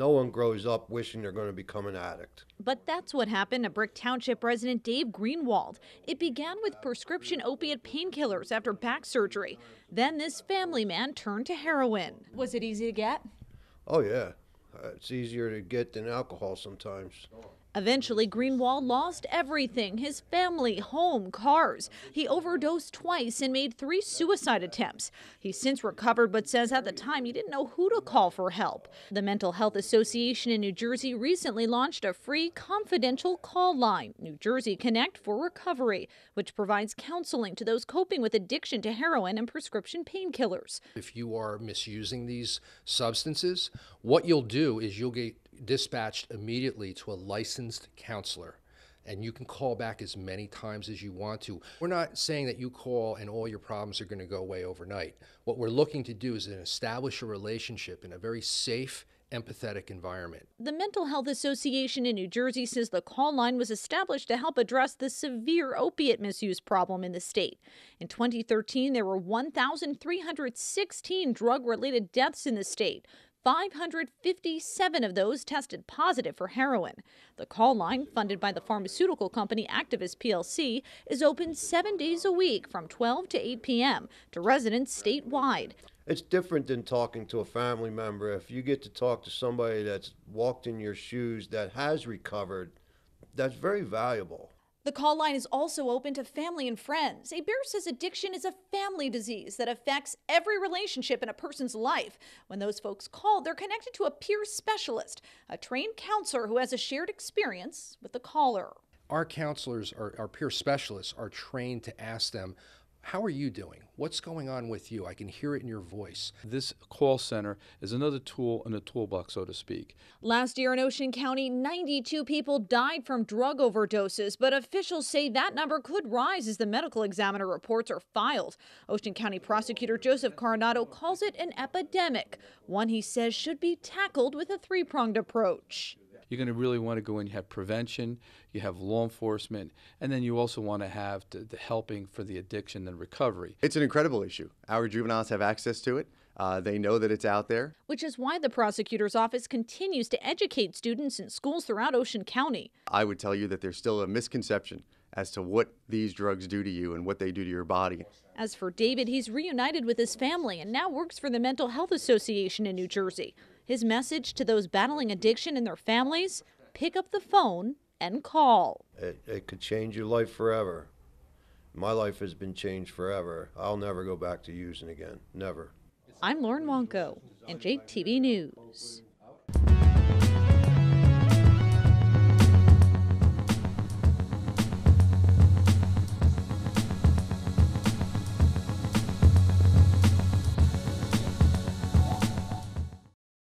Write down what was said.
No one grows up wishing they're going to become an addict. But that's what happened to Brick Township resident Dave Greenwald. It began with prescription opiate painkillers after back surgery. Then this family man turned to heroin. Was it easy to get? Oh, yeah. It's easier to get than alcohol sometimes. Eventually, Greenwald lost everything: his family, home, cars. He overdosed twice and made 3 suicide attempts. He's since recovered, but says at the time he didn't know who to call for help. The Mental Health Association in New Jersey recently launched a free confidential call line, New Jersey Connect for Recovery, which provides counseling to those coping with addiction to heroin and prescription painkillers. If you are misusing these substances, what you'll do is you'll get dispatched immediately to a licensed counselor, and you can call back as many times as you want to. We're not saying that you call and all your problems are going to go away overnight. What we're looking to do is establish a relationship in a very safe, empathetic environment. The Mental Health Association in New Jersey says the call line was established to help address the severe opiate misuse problem in the state. In 2013, there were 1,316 drug-related deaths in the state. 557 of those tested positive for heroin. The call line, funded by the pharmaceutical company Activist PLC, is open 7 days a week from 12 to 8 p.m. to residents statewide. It's different than talking to a family member. If you get to talk to somebody that's walked in your shoes, that has recovered, that's very valuable. The call line is also open to family and friends. A bear says addiction is a family disease that affects every relationship in a person's life. When those folks call, they're connected to a peer specialist, a trained counselor who has a shared experience with the caller. Our counselors, our peer specialists, are trained to ask them, how are you doing? What's going on with you? I can hear it in your voice. This call center is another tool in the toolbox, so to speak. Last year in Ocean County, 92 people died from drug overdoses, but officials say that number could rise as the medical examiner reports are filed. Ocean County Prosecutor Joseph Coronado calls it an epidemic, one he says should be tackled with a 3-pronged approach. You're going to really want to go in. You have prevention, you have law enforcement, and then you also want to have the helping for the addiction and recovery. It's an incredible issue. Our juveniles have access to it. They know that it's out there. Which is why the prosecutor's office continues to educate students in schools throughout Ocean County. I would tell you that there's still a misconception as to what these drugs do to you and what they do to your body. As for David, he's reunited with his family and now works for the Mental Health Association in New Jersey. His message to those battling addiction and their families: pick up the phone and call. It could change your life forever. My life has been changed forever. I'll never go back to using again. Never. I'm Lauren Wonko, NJTV News.